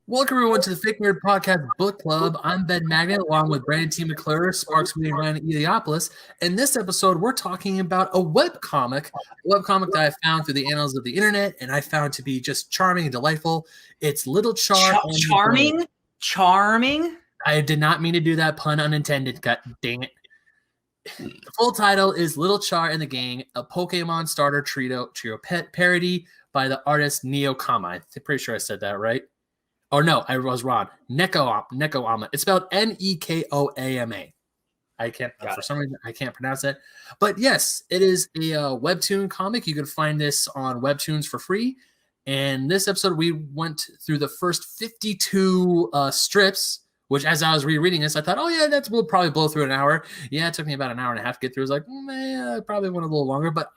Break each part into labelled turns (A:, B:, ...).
A: Welcome everyone to the Fake Nerd Podcast Book Club. I'm Ben Magnet along with Brandon T. McClure, Sparks Reading Ryan Eliopoulos. In this episode, we're talking about a webcomic that I found through the annals of the internet and I found to be just charming and delightful. It's Lil Char.
B: Charming?
A: I did not mean to do that, pun unintended. God dang it. The full title is Lil Char and the Gang, a Pokemon starter trio pet parody by the artist Nekoama. I'm pretty sure I said that right. Oh, no, I was wrong. Nekoama. It's spelled Nekoama. For some reason, I can't pronounce it. But yes, it is a webtoon comic. You can find this on Webtoons for free. And this episode, we went through the first 52 strips, which as I was rereading this, I thought, oh, yeah, we'll probably blow through an hour. Yeah, it took me about an hour and a half to get through. I was like, I probably went a little longer. But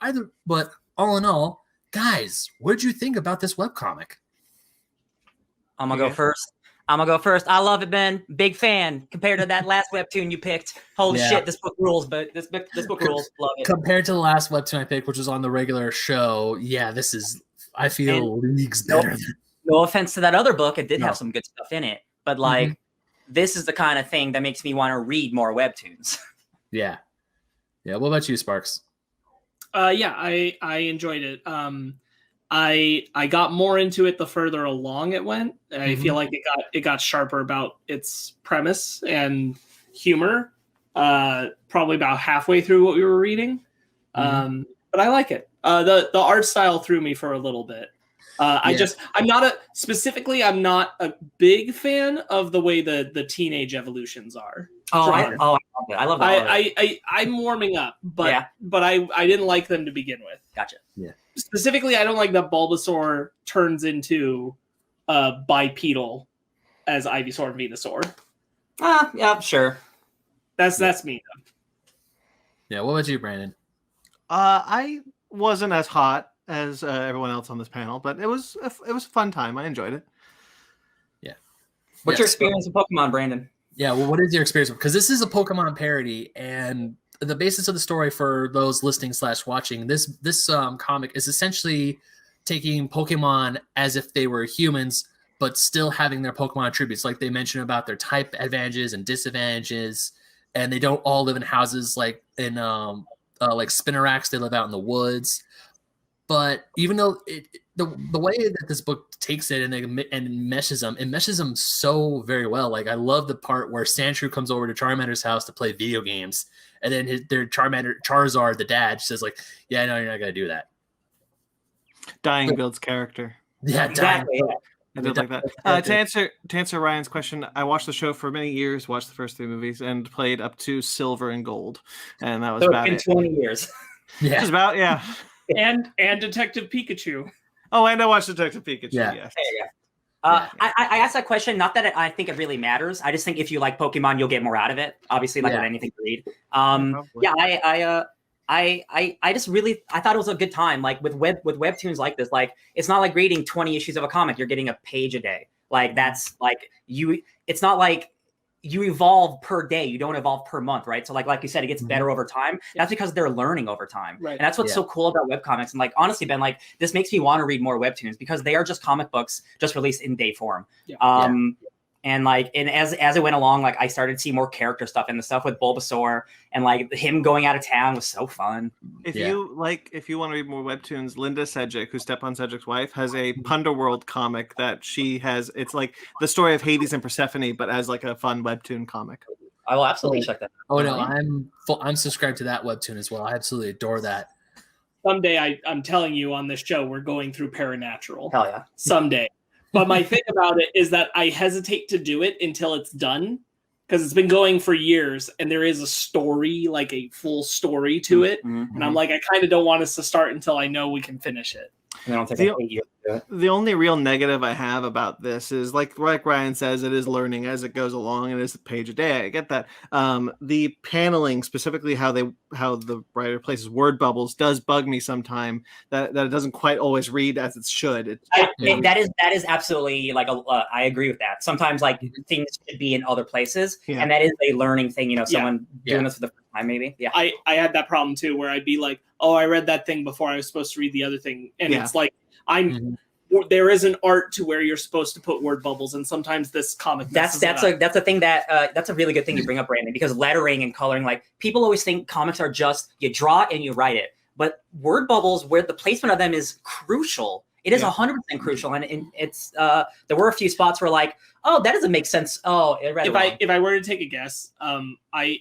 A: all in all, guys, what did you think about this webcomic?
B: I'm gonna go first. I love it, Ben. Big fan. Compared to that last webtoon you picked. Holy shit, this book rules. But this book rules. Love it.
A: Compared to the last webtoon I picked, which was on the regular show, yeah, this is. I feel leagues better.
B: No offense to that other book, it did have some good stuff in it. But this is the kind of thing that makes me want to read more webtoons.
A: Yeah. What about you, Sparks?
C: I enjoyed it. I got more into it the further along it went. I feel like it got sharper about its premise and humor. Probably about halfway through what we were reading. But I like it. The art style threw me for a little bit. I'm not a big fan of the way the teenage evolutions are.
B: I love it. I love that.
C: I'm warming up, but I didn't like them to begin with.
B: Gotcha.
A: Yeah.
C: Specifically, I don't like that Bulbasaur turns into bipedal as Ivysaur and Venusaur.
B: Yeah, sure.
C: That's me.
A: Yeah. What about you, Brandon?
D: I wasn't as hot as everyone else on this panel, but it was a fun time. I enjoyed it.
A: Yeah.
B: What's your experience with Pokemon, Brandon?
A: Yeah. Well, what is your experience? Because this is a Pokemon parody, and the basis of the story for those listening / watching this comic is essentially taking Pokemon as if they were humans, but still having their Pokemon attributes, like they mention about their type advantages and disadvantages, and they don't all live in houses like in like Spinneracks. They live out in the woods. But even though the way that this book takes it and meshes them so very well. Like I love the part where Sandshrew comes over to Charmander's house to play video games, and then their Charizard, the dad, says like, "Yeah, no, you're not gonna do that."
D: Dying builds character.
A: Yeah,
B: exactly.
D: I did like that. To answer Ryan's question, I watched the show for many years, watched the first 3 movies, and played up to Silver and Gold, and that was about it.
B: 20 years.
A: Yeah,
D: just about
C: and Detective Pikachu.
D: Oh, and I watched Detective Pikachu.
A: Yeah.
D: Yes.
B: I asked that question, not that I think it really matters. I just think if you like Pokemon, you'll get more out of it. Obviously, like with anything to read. I just really thought it was a good time. Like with webtoons like this, like it's not like reading 20 issues of a comic. You're getting a page a day. Like that's like it's not like you evolve per day. You don't evolve per month, right? So like you said, it gets better over time. That's because they're learning over time. Right. And that's what's so cool about webcomics. And like, honestly, Ben, like this makes me want to read more webtoons because they are just comic books just released in day form. Yeah. And as it went along, like I started to see more character stuff, and the stuff with Bulbasaur and like him going out of town was so fun.
D: If you want to read more webtoons, Linda Sedgwick, who's Stepan Sedgwick's wife, has a Punderworld comic that she has. It's like the story of Hades and Persephone, but as like a fun webtoon comic.
B: I will absolutely check that out.
A: Oh no, I'm subscribed to that webtoon as well. I absolutely adore that.
C: Someday, I'm telling you on this show, we're going through Paranatural.
B: Hell yeah.
C: Someday. But my thing about it is that I hesitate to do it until it's done because it's been going for years and there is a story, like a full story to it. And I'm like, I kind of don't want us to start until I know we can finish it.
B: And I don't think
D: the only real negative I have about this is like Ryan says, it is learning as it goes along, and it's a page a day. I get that. The paneling, specifically how the writer places word bubbles, does bug me sometime. That it doesn't quite always read as it should.
B: That is absolutely like I agree with that. Sometimes like things should be in other places, and that is a learning thing. You know, someone doing this for the first time, maybe. Yeah,
C: I had that problem too, where I'd be like, oh, I read that thing before I was supposed to read the other thing, and it's like there is an art to where you're supposed to put word bubbles, and sometimes this comic
B: that's a thing that that's a really good thing you bring up, Brandon, because lettering and coloring, like people always think comics are just you draw it and you write it, but word bubbles, where the placement of them is crucial. It is 100% crucial, and it's there were a few spots where like, oh, that doesn't make sense. Oh, I read it wrong.
C: If I were to take a guess, I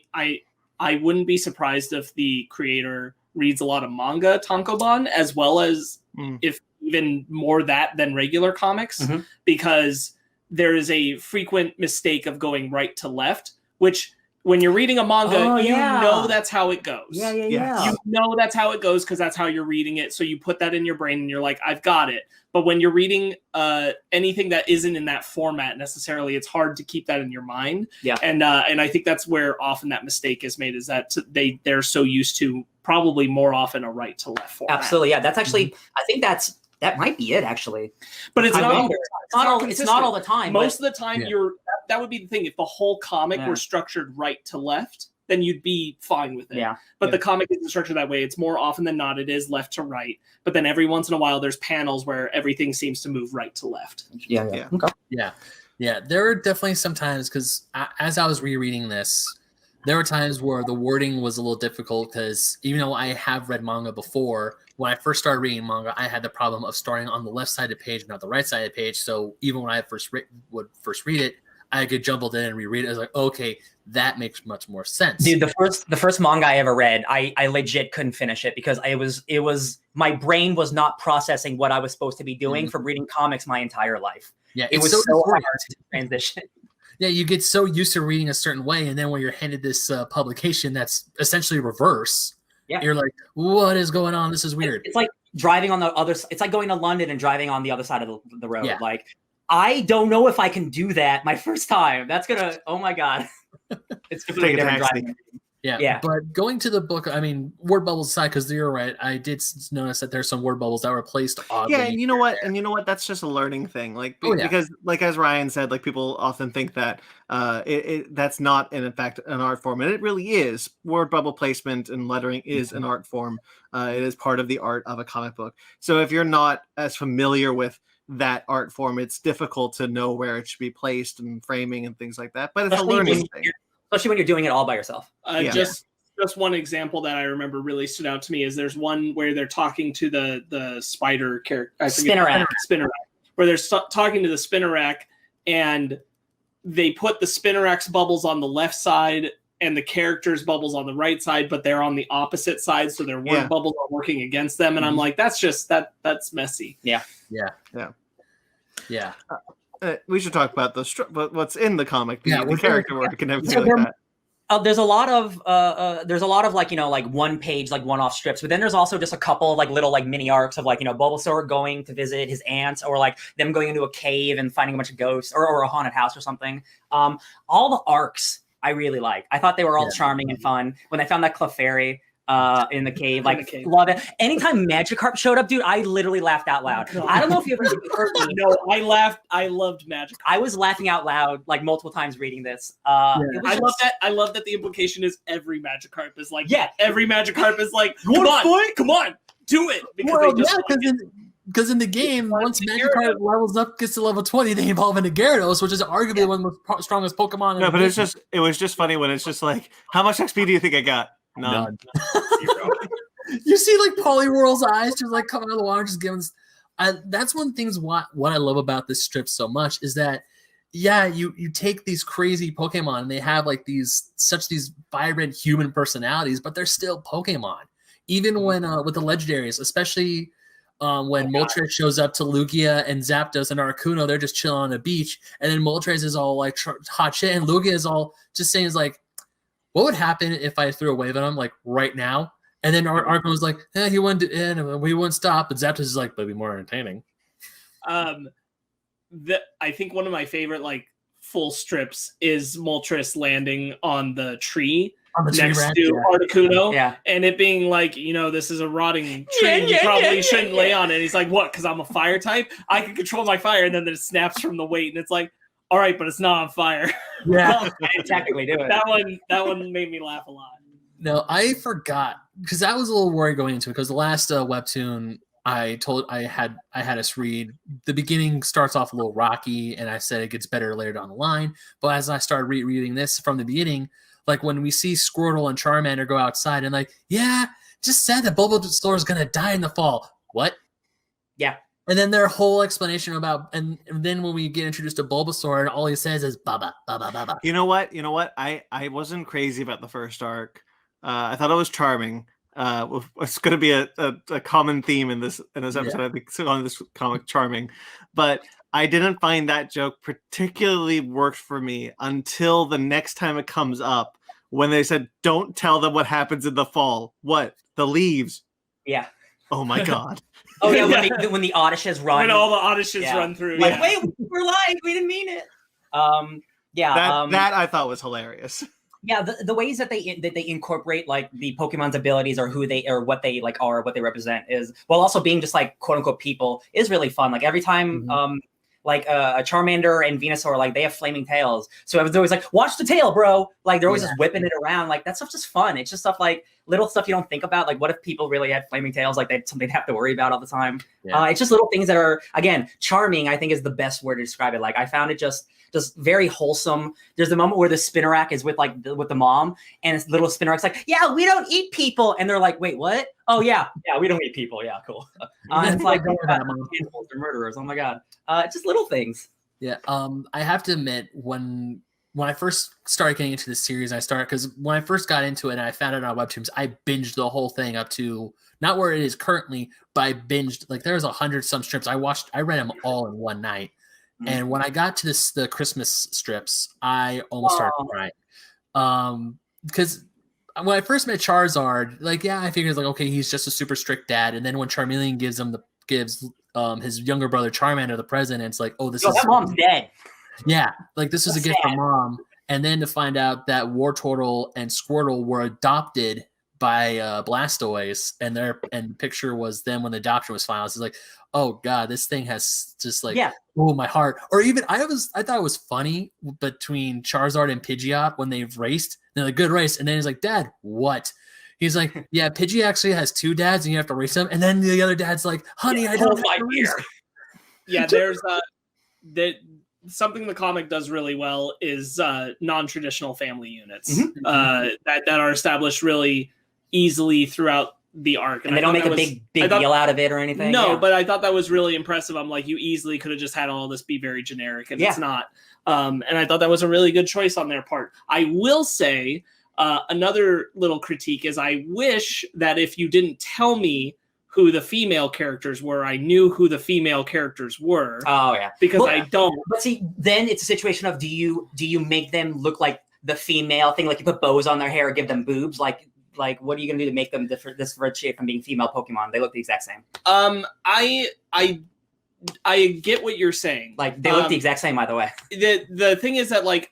C: wouldn't be surprised if the creator reads a lot of manga tankobon, as well as if even more that than regular comics, because there is a frequent mistake of going right to left, which when you're reading a manga, you know that's how it goes.
B: Yeah.
C: You know that's how it goes because that's how you're reading it. So you put that in your brain and you're like, I've got it. But when you're reading anything that isn't in that format necessarily, it's hard to keep that in your mind.
B: Yeah.
C: And I think that's where often that mistake is made, is that they're so used to probably more often a right to left format.
B: Absolutely. Yeah. That's actually, I think that might be it actually.
C: But it's not
B: all the time.
C: Most of the time that would be the thing. If the whole comic were structured right to left, then you'd be fine with it.
B: Yeah.
C: But the comic isn't structured that way. It's more often than not, it is left to right. But then every once in a while, there's panels where everything seems to move right to left.
B: Yeah. Okay.
A: Yeah. There are definitely some times, because as I was rereading this, there were times where the wording was a little difficult, because even though I have read manga before, when I first started reading manga, I had the problem of starting on the left side of the page, not the right side of the page. So even when I would first read it, I could jumble in and reread it. I was like, okay, that makes much more sense.
B: Dude, the first manga I ever read, I legit couldn't finish it because it was my brain was not processing what I was supposed to be doing from reading comics my entire life.
A: Yeah,
B: it was so hard to transition.
A: Yeah, you get so used to reading a certain way, and then when you're handed this publication that's essentially reverse, you're like, what is going on? This is weird.
B: It's like driving on the other. It's like going to London and driving on the other side of the road.
A: Yeah.
B: Like, I don't know if I can do that my first time. That's gonna. Oh my god, it's completely different driving.
A: Yeah, but going to the book, I mean, word bubbles aside, because you're right, I did notice that there's some word bubbles that were placed oddly.
D: Yeah, and you know what? That's just a learning thing. Like, because, like as Ryan said, like people often think that that's not, in fact, an art form, and it really is. Word bubble placement and lettering is an art form. It is part of the art of a comic book. So if you're not as familiar with that art form, it's difficult to know where it should be placed and framing and things like that. But it's a learning thing.
B: Especially when you're doing it all by yourself.
C: Just one example that I remember really stood out to me is there's one where they're talking to the spider character, Spinnerack, where they're talking to the Spinnerack, and they put the Spinnerack's bubbles on the left side and the character's bubbles on the right side, but they're on the opposite side, so their word bubbles are working against them. And I'm like, that's that's messy.
A: Yeah.
D: We should talk about what's in the comic, the character work and everything like that.
B: There's a lot of like, like one page, like one-off strips, but then there's also just a couple of like little like mini arcs of like, Bulbasaur going to visit his aunt, or like them going into a cave and finding a bunch of ghosts, or a haunted house or something. All the arcs I really liked. I thought they were all charming and fun. When I found that Clefairy in the cave, love it. Anytime Magikarp showed up, dude, I literally laughed out loud. I don't know if you ever heard me.
C: No, I loved Magikarp.
B: I was laughing out loud like multiple times reading this.
C: I love that the implication is every Magikarp is like, every Magikarp is like, come on, do it.
A: Because in the game, once Magikarp levels up, gets to level 20, they evolve into Gyarados, which is arguably one of the strongest Pokemon.
D: No, but it was just funny when it's just like, how much XP do you think I got? None.
A: You see like Poliwhirl's eyes just like coming out of the water, just giving. That's one of the things what I love about this strip so much is that you take these crazy Pokemon and they have like these vibrant human personalities, but they're still Pokemon. Even when with the legendaries, especially when Moltres shows up to Lugia and Zapdos and Articuno, they're just chilling on a beach, and then Moltres is all like hot shit, and Lugia is all just saying is like, what would happen if I threw a wave at him like right now? And then Articuno was like, he wouldn't stop, and Zapdos is like, but it'd be more entertaining.
C: I think one of my favorite like full strips is Moltres landing on the tree next to Articuno, and it being like, this is a rotting tree, you probably shouldn't lay on it. And he's like, what? Because I'm a fire type? I can control my fire, and then it snaps from the weight, and it's like, all right, but it's not on fire.
B: Yeah, I technically do it.
C: That one made me laugh a lot.
A: No, I forgot, because I was a little worried going into it, because the last webtoon I had us read the beginning starts off a little rocky, and I said it gets better later down the line. But as I started rereading this from the beginning, like when we see Squirtle and Charmander go outside, and like, yeah, just said that Bulbasaur is gonna die in the fall. What?
B: Yeah.
A: And then their whole explanation about, and then when we get introduced to Bulbasaur, and all he says is "Baba, Baba, Baba."
D: You know what? I wasn't crazy about the first arc. I thought it was charming. It's going to be a common theme in this episode. I think on this comic, charming, but I didn't find that joke particularly worked for me until the next time it comes up when they said, "Don't tell them what happens in the fall." What? The leaves?
B: Yeah.
D: Oh my god.
B: Oh yeah, when the Odysseys run.
C: When all the Odysseys run through.
B: Like, wait, we're lying. We didn't mean it.
D: That I thought was hilarious.
B: Yeah, the ways that they incorporate like the Pokemon's abilities or who they or what they like are, what they represent is, while also being just like quote unquote people, is really fun. Like every time like a Charmander and Venusaur, like they have flaming tails. So everyone's always like, watch the tail, bro. Like they're always just whipping it around. Like that stuff's just fun. It's just stuff like little stuff you don't think about. Like what if people really had flaming tails? Like they'd something to have to worry about all the time. Yeah. It's just little things that are, again, charming, I think is the best word to describe it. Like I found it just very wholesome. There's the moment where the Spinnerack is with with the mom, and this little Spinnerack's like, yeah, we don't eat people. And they're like, wait, what? Oh yeah, we don't eat people. Yeah, cool. It's like, animals are murderers. Oh my God. Just little things.
A: Yeah. I have to admit, when I first started getting into this series, because when I first got into it and I found it on Webtoons, I binged the whole thing up to not where it is currently, but I binged, like there's 100 some strips. I read them all in one night. And when I got to the Christmas strips, I almost started crying. Because when I first met Charizard, like, yeah, I figured like, okay, he's just a super strict dad. And then when Charmeleon gives his younger brother Charmander the present, and it's like, oh,
B: that mom's dead.
A: Yeah, like this is a gift from mom. And then to find out that Wartortle and Squirtle were adopted by Blastoise, and the picture was them when the adoption was finalized. It's like, oh god, this thing has just like, oh, my heart. Or even I thought it was funny between Charizard and Pidgeot when they've raced. They're like, good race, and then he's like, Dad, what? He's like, yeah, Pidgey actually has 2 dads, and you have to race them. And then the other dad's like, honey, I don't have to race.
C: Yeah, there's something the comic does really well is non-traditional family units that are established really easily throughout the arc,
B: and they don't make a big deal out of it or anything.
C: No, but I thought that was really impressive. I'm like, you easily could have just had all this be very generic, and it's not. And I thought that was a really good choice on their part. I will say another little critique is I wish that if you didn't tell me who the female characters were, I knew who the female characters were.
B: Oh yeah,
C: because I don't.
B: But see, then it's a situation of do you make them look like the female thing, like you put bows on their hair or give them boobs, like what are you gonna do to make them differentiate from being female Pokemon? They look the exact same.
C: I get what you're saying.
B: Like they look the exact same, by the way.
C: The thing is that like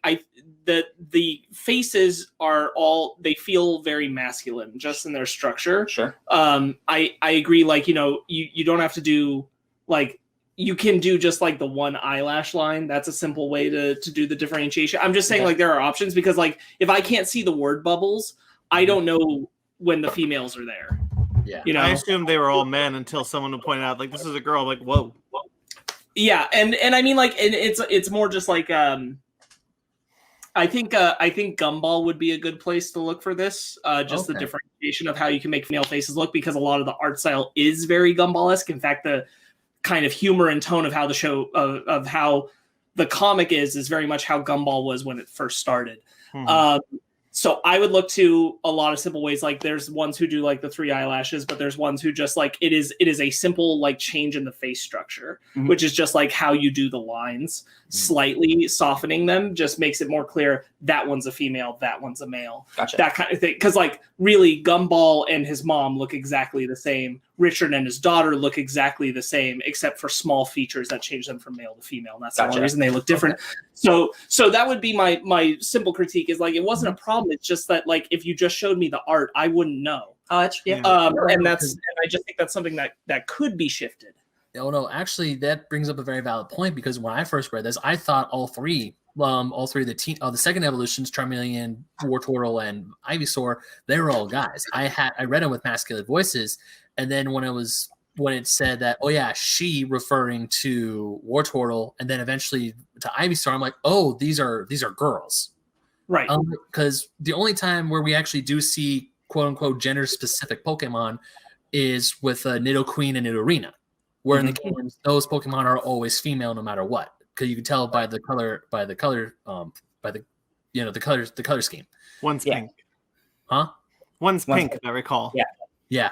C: the faces are all, they feel very masculine just in their structure.
B: Sure.
C: I agree. Like, you know, you don't have to do like, you can do just like the one eyelash line. That's a simple way to do the differentiation. I'm just saying like there are options, because like if I can't see the word bubbles, I don't know when the females are there.
A: Yeah.
C: You know,
D: I assumed they were all men until someone would point out like this is a girl. I'm like, whoa.
C: Yeah, and I mean like, and it's more just like I think Gumball would be a good place to look for this. The differentiation of how you can make female faces look, because a lot of the art style is very Gumball-esque. In fact, the kind of humor and tone of how the show of how the comic is very much how Gumball was when it first started. So I would look to a lot of simple ways. Like there's ones who do like the 3 eyelashes, but there's ones who just like it is a simple like change in the face structure, which is just like how you do the lines, slightly softening them just makes it more clear that one's a female, that one's a male.
B: Gotcha.
C: That kind of thing. Because like really Gumball and his mom look exactly the same. Richard and his daughter look exactly the same, except for small features that change them from male to female. And that's the only reason they look different. Okay. So that would be my simple critique is like, it wasn't a problem. It's just that like, if you just showed me the art, I wouldn't know.
B: Oh, that's
C: and I just think that's something that could be shifted.
A: Oh no, actually that brings up a very valid point, because when I first read this, I thought all three of the second evolutions, Charmeleon, Wartortle, and Ivysaur, they were all guys. I read them with masculine voices, and then when when it said that, oh yeah, she referring to Wartortle, and then eventually to Ivysaur, I'm like, oh, these are girls,
C: Right.
A: Because the only time where we actually do see quote unquote gender specific Pokemon is with Nidoqueen and Nidorina, where in the games those Pokemon are always female no matter what, because you can tell by the color the color scheme.
D: One's pink.
A: Huh?
D: One's pink, if I recall.
A: Yeah.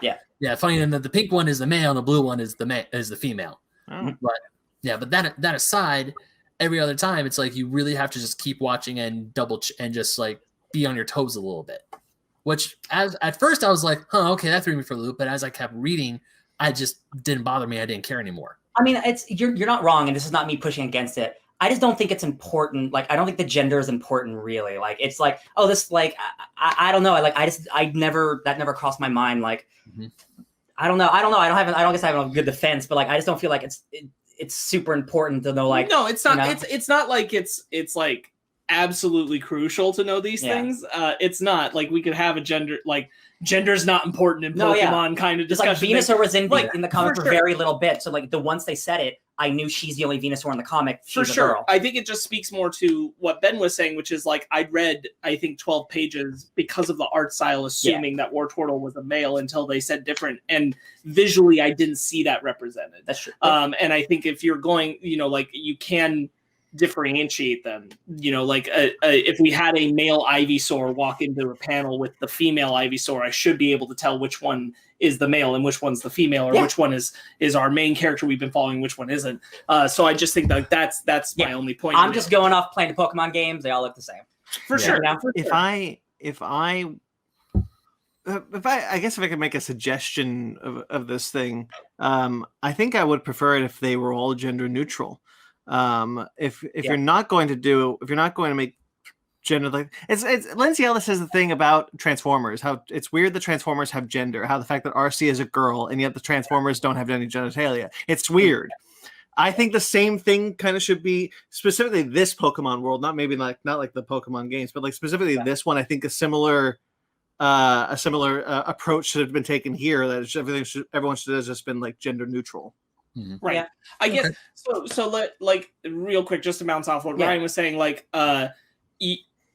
A: Funny enough, the pink one is the male, and the blue one is the female.
D: Oh.
A: But that aside, every other time it's like you really have to just keep watching and and just like be on your toes a little bit. Which at first I was like, okay, that threw me for a loop. But as I kept reading, I just didn't bother me. I didn't care anymore.
B: I mean, you're not wrong, and this is not me pushing against it. I just don't think it's important. Like, I don't think the gender is important, really. Like, it's like, oh, this, like, I don't know. That never crossed my mind. Like, I don't know. I don't guess I have a good defense, but like, I just don't feel like it's super important to know. Like,
C: no, it's not.
B: You know?
C: It's not like it's like absolutely crucial to know these things. It's not like we could have a gender's not important in Pokemon kind of discussion.
B: Like Venusaur was in the comic for very little bit, so like once they said it, I knew she's the only Venusaur in the comic. She's
C: for sure.
B: A girl.
C: I think it just speaks more to what Ben was saying, which is like I'd read, I think, 12 pages because of the art style, assuming that Wartortle was a male until they said different. And visually, I didn't see that represented.
B: That's true.
C: And I think if you're going, like you can differentiate them. Like if we had a male Ivysaur walk into a panel with the female Ivysaur, I should be able to tell which one is the male and which one's the female, or which one is our main character we've been following, which one isn't. So I just think that that's my only point.
B: I'm just going off playing the Pokemon games. They all look the same.
C: For sure.
D: If I guess if I could make a suggestion of this thing, I think I would prefer it if they were all gender neutral. If you're not going to make gender, like it's Lindsay Ellis says the thing about Transformers, how it's weird the Transformers have gender, how the fact that RC is a girl and yet the Transformers don't have any genitalia. It's weird. I think the same thing kind of should be specifically this Pokemon world, not like the Pokemon games, but like specifically this one. I think a similar approach should have been taken here. That everyone should have just been like gender neutral.
C: Right. Yeah. I guess so like real quick, just to bounce off what Ryan was saying, like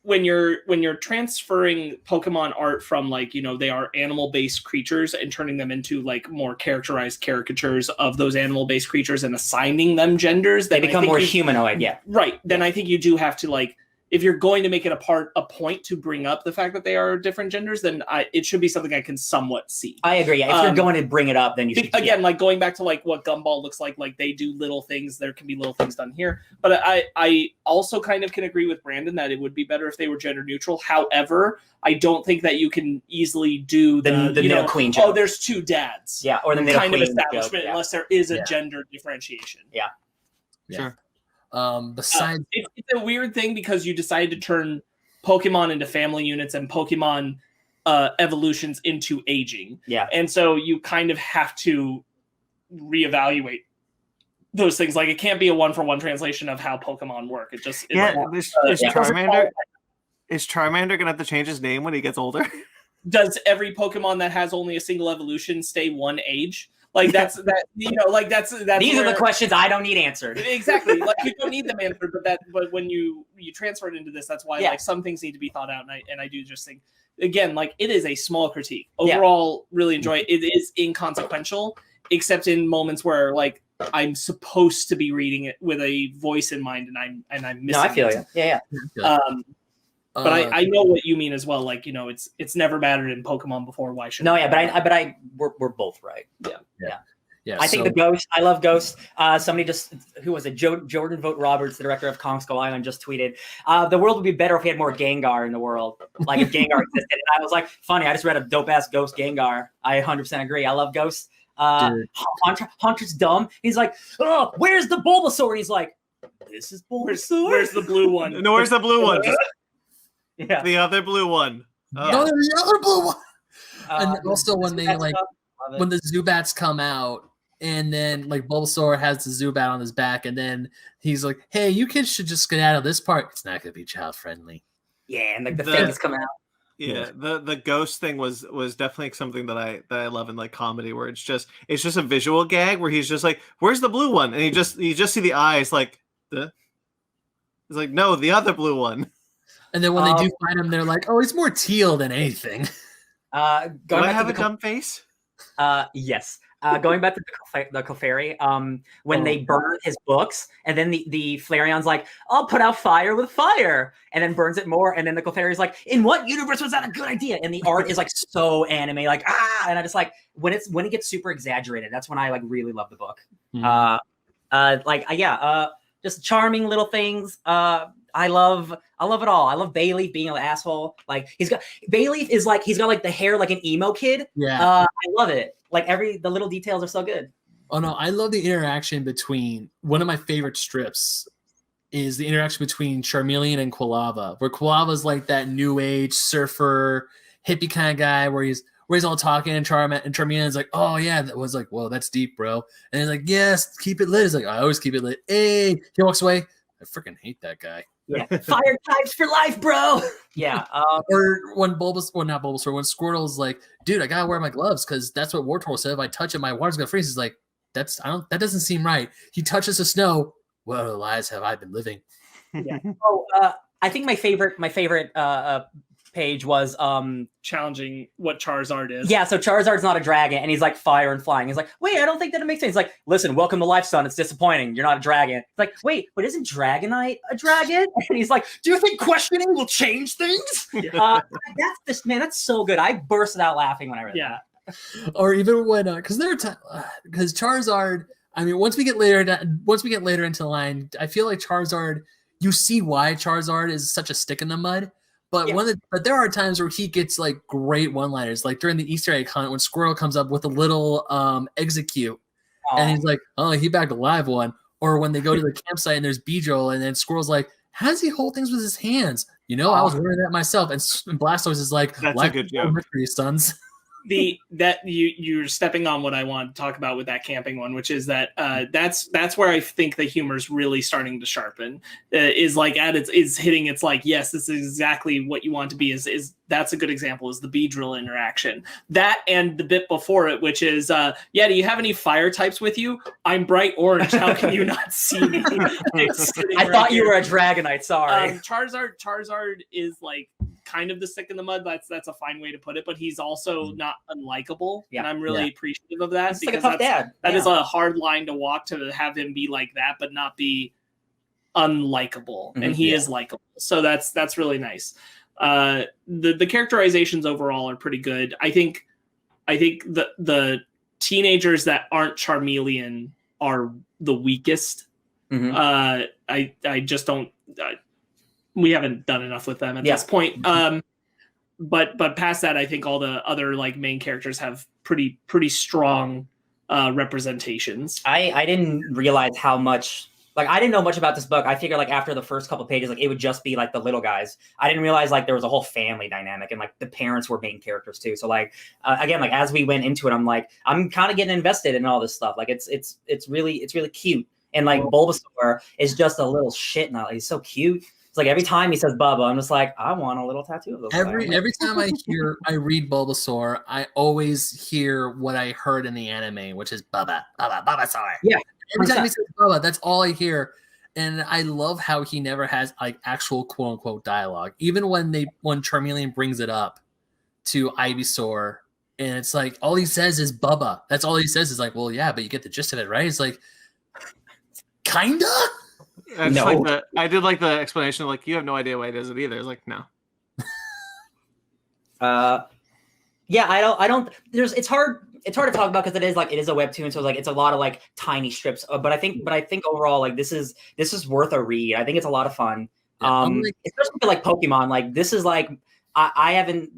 C: when you're transferring Pokemon art from like, they are animal-based creatures and turning them into like more characterized caricatures of those animal-based creatures and assigning them genders,
B: they become more humanoid. Yeah.
C: Right. Then I think you do have to, like, if you're going to make it a point to bring up the fact that they are different genders, then it should be something I can somewhat see.
B: I agree. Yeah. If you're going to bring it up, then you should.
C: Again, like going back to like what Gumball looks like they do little things. There can be little things done here. But I also kind of can agree with Brandon that it would be better if they were gender neutral. However, I don't think that you can can do the
B: Nidoqueen joke.
C: Oh, there's two dads.
B: Yeah, or the
C: kind of
B: Nidoqueen
C: establishment,
B: joke,
C: unless there is a gender differentiation.
B: Yeah.
D: Sure.
A: Besides,
C: it's a weird thing because you decided to turn Pokemon into family units and Pokemon evolutions into aging.
B: Yeah.
C: And so you kind of have to reevaluate those things. Like, it can't be a one-for-one translation of how Pokemon work. It just
D: is Charmander going to have to change his name when he gets older?
C: Does every Pokemon that has only a single evolution stay one age? Like that's these
B: are the questions I don't need answered.
C: Exactly. Like, you don't need them answered, but when you transfer it into this, that's why like some things need to be thought out. And I do just think, again, like, it is a small critique. Overall, really enjoy it. It is inconsequential, except in moments where like I'm supposed to be reading it with a voice in mind, and I'm missing. No,
B: I feel
C: it.
B: Yeah.
C: But I know what you mean as well. Like, it's never mattered in Pokemon before. Why should?
B: No, yeah, we're both right. Yeah. I think the Ghost. I love Ghost. Somebody who was it? Jordan Vogt Roberts, the director of Kong Skull Island, just tweeted, "The world would be better if we had more Gengar in the world. Like, if Gengar existed." And I was like, "Funny, I just read a dope ass Ghost Gengar. I 100% agree. I love Ghost. Hunter's dumb. He's like, oh, where's the Bulbasaur? And he's like, this is Bulbasaur.
C: Where's the blue one?
D: No, where's the blue one?
B: Yeah,
D: the other blue one.
A: No, the other blue one. And also when they when the Zubats come out, and then like Bulbasaur has the Zubat on his back, and then he's like, "Hey, you kids should just get out of this part. It's not going to be child friendly."
B: Yeah, and like the things come out.
D: Yeah, the ghost thing was definitely something that I love in like comedy, where it's just a visual gag where he's just like, "Where's the blue one?" And you just see the eyes like, it's like, no, the other blue one.
A: And then when they do find him, they're like, "Oh, he's more teal than anything."
D: Do I have a dumb face?
B: Yes. Going back to the Clefairy, when they burn his books, and then the Flareon's like, "I'll put out fire with fire," and then burns it more, and then the Clefairy's like, "In what universe was that a good idea?" And the art is like so anime, like and I just like when it gets super exaggerated. That's when I like really love the book. Just charming little things. I love it all. I love Bayleaf being an asshole. Like Bayleaf is like he's got like the hair like an emo kid.
A: Yeah.
B: I love it. Like the little details are so good.
A: Oh no, I love the interaction between one of my favorite strips is the interaction between Charmeleon and Quilava, where Quilava's like that new age surfer hippie kind of guy where he's all talking and Charmeleon's like, "Oh yeah," that was like, "Whoa, that's deep, bro." And he's like, "Yes, keep it lit." He's like, "I always keep it lit." Hey, he walks away. I freaking hate that guy.
B: Yeah, fire types for life, bro. Yeah.
A: Or when not Bulbasaur, when Squirtle's like, "Dude, I gotta wear my gloves because that's what Wartortle said. If I touch it, my water's gonna freeze." He's like, that doesn't seem right. He touches the snow. What other lies have I been living?
B: Yeah. I think my favorite page was
C: challenging what Charizard is.
B: Yeah, so Charizard's not a dragon, and he's like fire and flying. He's like, "Wait, I don't think that it makes sense." He's like, "Listen, welcome to life, son. It's disappointing. You're not a dragon." It's like, "Wait, but isn't Dragonite a dragon?" And he's like, "Do you think questioning will change things?" That's so good. I bursted out laughing when I read that.
A: Or even when because because Charizard. I mean, once we get later into the line, I feel like Charizard. You see why Charizard is such a stick in the mud. But but there are times where he gets like great one-liners, like during the Easter egg hunt when Squirrel comes up with a little execute, and he's like, "Oh, he bagged a live one." Or when they go to the campsite and there's Beedrill, and then Squirrel's like, "How does he hold things with his hands?" I was wondering that myself. And Blastoise is like,
D: "That's a good joke,
A: mystery, sons."
C: You're stepping on what I want to talk about with that camping one, which is that that's where I think the humor is really starting to sharpen. Is like is hitting. It's like, yes, this is exactly what you want to be. Is that's a good example. Is the Beedrill interaction that and the bit before it, which is do you have any fire types with you? I'm bright orange. How can you not see me?
B: I thought you were a Dragonite. Sorry.
C: Charizard is like kind of the stick in the mud. That's a fine way to put it, but he's also not unlikable, and I'm really appreciative of that.
B: He's like a tough dad.
C: That is a hard line to walk, to have him be like that but not be unlikable, and he is likable, so that's really nice. The characterizations overall are pretty good. I think the teenagers that aren't Charmeleon are the weakest. I just don't we haven't done enough with them at this point. But past that, I think all the other like main characters have pretty strong representations.
B: I didn't realize how much. Like, I didn't know much about this book. I figured like after the first couple pages, like it would just be like the little guys. I didn't realize like there was a whole family dynamic, and like the parents were main characters too. So like again, like as we went into it, I'm like, I'm kind of getting invested in all this stuff. Like it's really cute. And like Bulbasaur is just a little shit now. He's so cute. It's like every time he says Bubba, I'm just like, I want a little tattoo of those.
A: Every time I read Bulbasaur, I always hear what I heard in the anime, which is Bulbasaur.
B: Yeah.
A: Every time he says Bubba, that's all I hear. And I love how he never has like actual quote unquote dialogue. Even when Charmeleon brings it up to Ivysaur, and it's like all he says is Bubba. That's all he says is like, well, yeah, but you get the gist of it, right? It's like kinda.
D: No. I did like the explanation. Like, you have no idea why he does it either. It's like, no.
B: Yeah, I don't. It's hard to talk about because it is a webtoon, so it's a lot of like tiny strips. But I think overall, like this is worth a read. I think it's a lot of fun. Especially for like Pokemon. Like this is like I haven't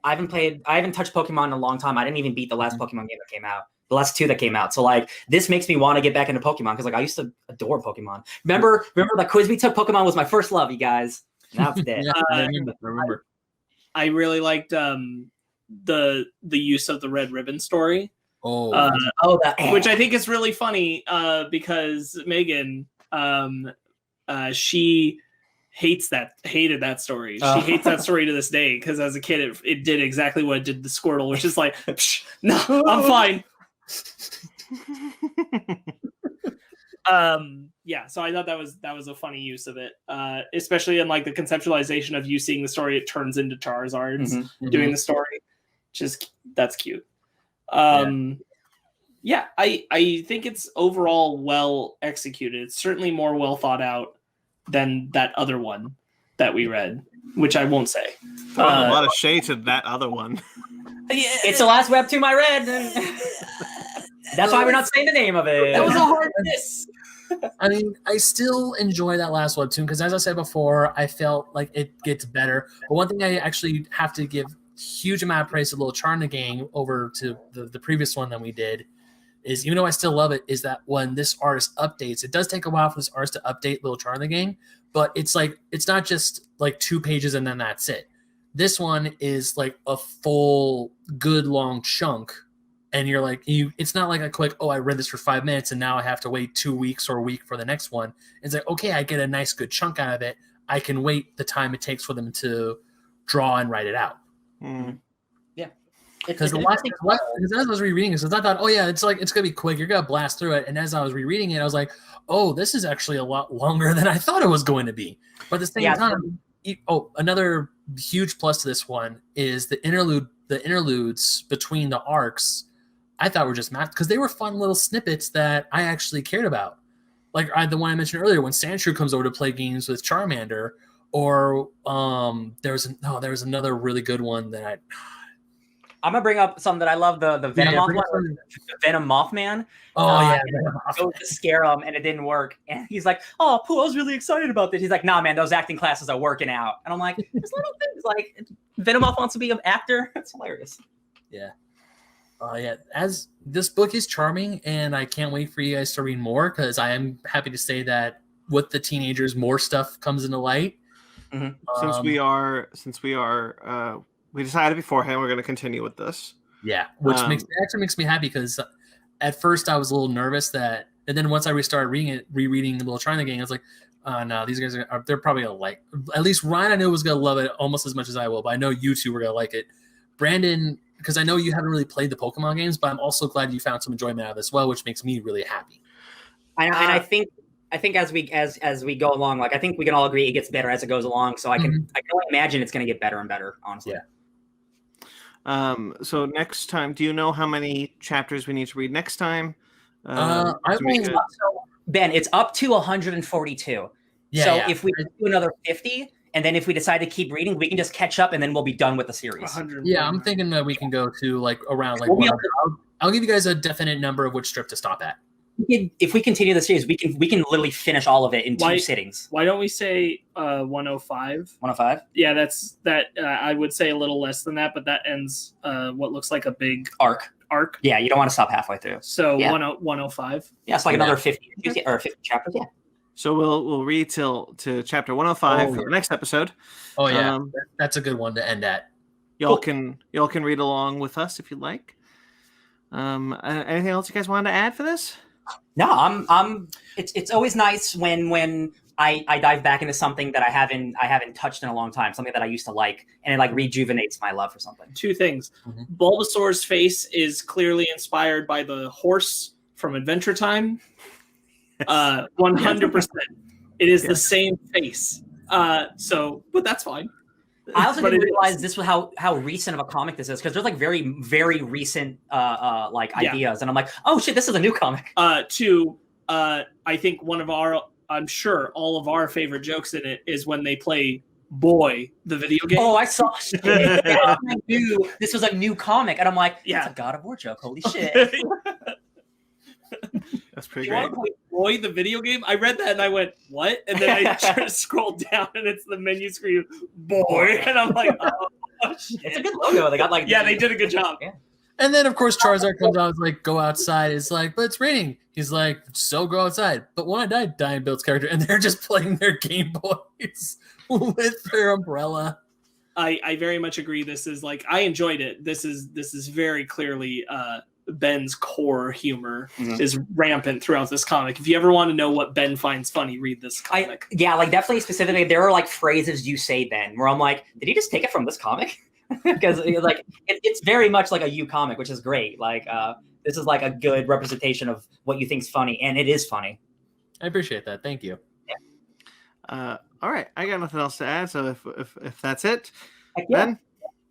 B: touched Pokemon in a long time. I didn't even beat the last Pokemon game that came out. The last two that came out. So like this makes me want to get back into Pokemon because like I used to adore Pokemon. Remember that quiz we took? Pokemon was my first love, you guys. Now it's dead.
A: I remember.
C: I really liked the use of the Red Ribbon story. Which I think is really funny because Megan, she hated that story. She hates that story to this day because as a kid it did exactly what it did to Squirtle, which is like, no, I'm fine. So I thought that was a funny use of it, especially in like the conceptualization of you seeing the story. It turns into Charizard's doing the story. That's cute. I think it's overall well executed. It's certainly more well thought out than that other one that we read, which I won't say.
D: A lot of shade to that other one.
B: It's the last webtoon I read. That's why we're not saying the name of it.
C: That was a hard miss.
A: I mean, I still enjoy that last webtoon because, as I said before, I felt like it gets better. But one thing I actually have to give huge amount of praise to Lil Char in the gang over to the previous one that we did is, even though I still love it, is that when this artist updates, it does take a while for this artist to update Lil Char in the gang, but it's not just like 2 pages and then that's it. This one is like a full good long chunk. And you're like, it's not like a quick, I read this for 5 minutes and now I have to wait 2 weeks or a week for the next one. It's like, okay, I get a nice good chunk out of it. I can wait the time it takes for them to draw and write it out.
B: Yeah.
A: Because as I was rereading it, I thought, it's going to be quick. You're going to blast through it. And as I was rereading it, I was like, this is actually a lot longer than I thought it was going to be. But at the same time, another huge plus to this one is the interludes between the arcs. I thought were just math because they were fun little snippets that I actually cared about. Like the one I mentioned earlier when Sandshrew comes over to play games with Charmander, or there was another really good one that
B: I'm gonna bring up something that I love, the Venom one, Venom Mothman. To scare him, and it didn't work. And he's like, "Oh, Pooh, I was really excited about this." He's like, "Nah, man, those acting classes are working out." And I'm like, "There's little things like Venom Moth wants to be an actor." That's hilarious.
A: Yeah. As this book is charming, and I can't wait for you guys to read more because I am happy to say that with the teenagers, more stuff comes into light.
D: Since we decided beforehand we're going to continue with this.
A: Yeah, which makes me happy because at first I was a little nervous and then once I restarted rereading Lil Char in the gang, I was like, no, these guys they're probably gonna like. At least Ryan I knew was gonna love it almost as much as I will, but I know you two were gonna like it. Brandon, because I know you haven't really played the Pokemon games, but I'm also glad you found some enjoyment out of this which makes me really happy.
B: And I think as we go along, like I think we can all agree it gets better as it goes along. So I can only imagine it's going to get better and better, honestly.
D: Yeah. So next time, do you know how many chapters we need to read next time?
B: Ben, it's up to 142.
A: Yeah,
B: so if we do another 50. And then if we decide to keep reading, we can just catch up and then we'll be done with the series.
A: Yeah, I'm thinking that we can go to like around like I'll give you guys a definite number of which strip to stop at.
B: If we continue the series, we can literally finish all of it in 2 sittings.
C: Why don't we say 105?
B: 105?
C: Yeah, that's that. I would say a little less than that, but that ends what looks like a big
B: arc.
C: Yeah,
B: you don't want to stop halfway through.
C: So 105.
B: Yeah, it's like another 50 or 50 chapters. Yeah.
D: So we'll read to chapter 105 for the next episode.
A: Oh yeah, that's a good one to end at.
D: Y'all can read along with us if you'd like. Anything else you guys wanted to add for this?
B: No, I'm. It's always nice when I dive back into something that I haven't touched in a long time, something that I used to like, and it like rejuvenates my love for something.
C: 2 things. Bulbasaur's face is clearly inspired by the horse from Adventure Time. 100%. It is the same face. But that's fine.
B: I also didn't realize this was how recent of a comic this is because there's like very, very recent ideas, and I'm like, oh shit, this is a new comic.
C: 2, I think I'm sure all of our favorite jokes in it is when they play Boy, the video game.
B: Oh, I saw shit. I knew this was a new comic, and I'm like, that's a God of War joke. Holy shit.
D: That's pretty
C: you
D: great.
C: Want to play Boy, the video game? I read that and I went, what? And then I scrolled down and it's the menu screen, Boy. And I'm like, oh shit.
B: It's a good logo. They got like
C: they did a good job.
B: Yeah.
A: And then of course Charizard comes out and like, go outside. It's like, but it's raining. He's like, so go outside. But when I died, Diane Build's character, and they're just playing their Game Boys with their umbrella.
C: I very much agree. This is like, I enjoyed it. This is very clearly Ben's core humor is rampant throughout this comic. If you ever want to know what Ben finds funny, read this comic.
B: Like definitely specifically, there are like phrases you say, Ben, where I'm like, did he just take it from this comic? Because like it's very much like a you comic, which is great. Like this is like a good representation of what you think's funny, and it is funny.
A: I appreciate that. Thank you.
B: Yeah.
D: All right, I got nothing else to add. So if that's it,
B: yeah.
D: Ben,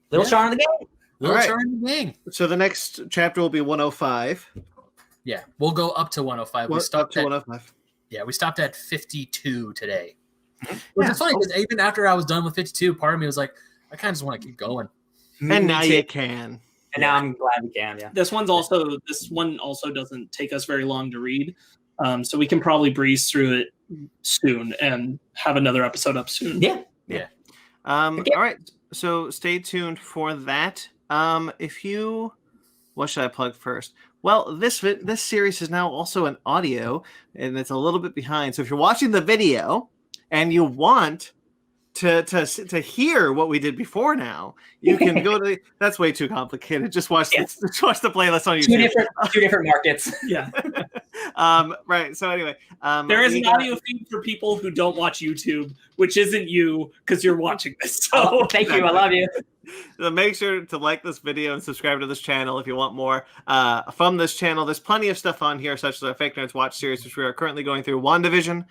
B: Little Char in the game.
A: Little Char in the game.
D: So the next chapter will be 105.
A: Yeah, we'll go up to 105. We stopped
D: up to
A: at
D: 105.
A: Yeah, we stopped at 52 today.
B: Mm-hmm.
A: Which is funny because even after I was done with 52, part of me was like, I kind of just want to keep going.
D: And now you can.
B: And now I'm glad we can. Yeah.
C: This one also doesn't take us very long to read, so we can probably breeze through it soon and have another episode up soon.
B: Yeah.
D: All right. So stay tuned for that. What should I plug first? Well, this series is now also an audio, and it's a little bit behind. So if you're watching the video and you want to hear what we did before now, you can go to that's way too complicated. Just watch the playlist on YouTube.
B: Two different markets.
C: Yeah.
D: Right. So anyway,
C: there is an audio feed for people who don't watch YouTube, which isn't you because you're watching this. So
B: thank you. I love you.
D: So make sure to like this video and subscribe to this channel if you want more from this channel. There's plenty of stuff on here, such as our Fake Nerds Watch series, which we are currently going through. WandaVision,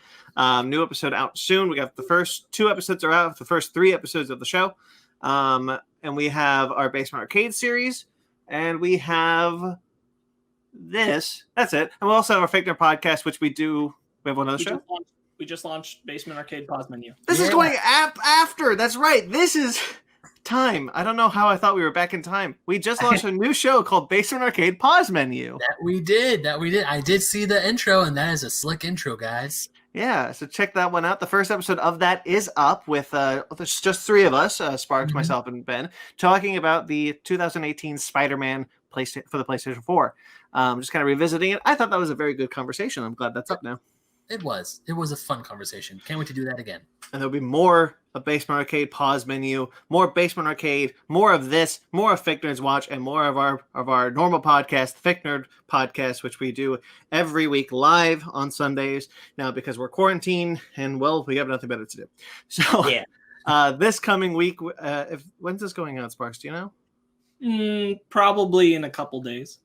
D: new episode out soon. We got the first 2 episodes are out, the first 3 episodes of the show. And we have our Basement Arcade series, and we have this. That's it. And we also have our Fake Nerd podcast, which we do. We have one other show.
C: We just launched Basement Arcade Pause Menu.
D: This is going after. That's right. This is time. I don't know how I thought we were back in time. We just launched a new show called Basement Arcade Pause Menu.
A: That we did. I did see the intro, and that is a slick intro, guys.
D: Yeah, so check that one out. The first episode of that is up with just 3 of us, Sparks, myself, and Ben, talking about the 2018 Spider-Man for the PlayStation 4. Just kind of revisiting it. I thought that was a very good conversation. I'm glad that's up now.
A: It was a fun conversation. Can't wait to do that again.
D: And there'll be more of Basement Arcade Pause Menu, more Basement Arcade, more of this, more of Fake Nerds Watch, and more of our normal podcast, Fake Nerd Podcast, which we do every week live on Sundays now because we're quarantined and we have nothing better to do. So this coming week, when's this going on, Sparks? Do you know?
C: Probably in a couple days.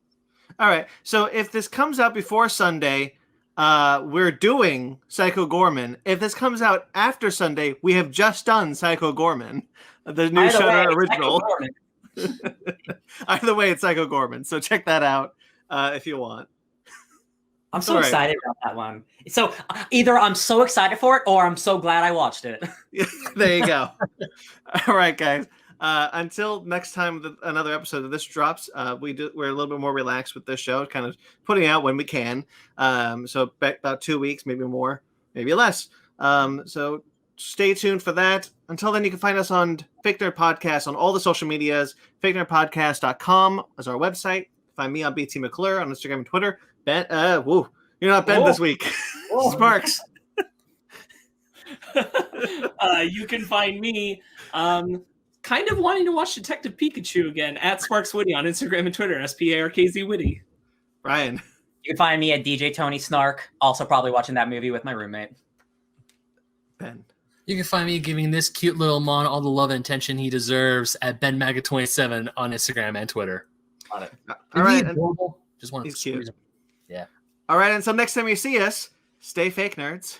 D: All right. So if this comes out before Sunday, we're doing Psycho Gorman. If this comes out after Sunday, we have just done Psycho Gorman, the new Shudder original. Either way, it's Psycho Gorman. So check that out if you want.
B: I'm so excited about that one. So either I'm so excited for it or I'm so glad I watched it.
D: There you go. All right, guys. Until next time another episode of this drops, we're a little bit more relaxed with this show, kind of putting out when we can. So about 2 weeks, maybe more, maybe less. So stay tuned for that. Until then, you can find us on Fake Nerd Podcast on all the social medias. FakeNerdPodcast.com is our website. Find me on BT McClure on Instagram and Twitter. Ben, you're not Ben this week. Sparks.
C: You can find me kind of wanting to watch Detective Pikachu again at Sparks Witty on Instagram and Twitter, SPARKZ Witty.
D: Ryan.
B: You can find me at DJ Tony Snark, also probably watching that movie with my roommate.
D: Ben.
A: You can find me giving this cute little mon all the love and attention he deserves at BenMaga27 on Instagram and Twitter.
B: Got it.
D: All right.
A: Just want to
D: cute.
A: Yeah.
D: All right. Until next time you see us, stay fake nerds.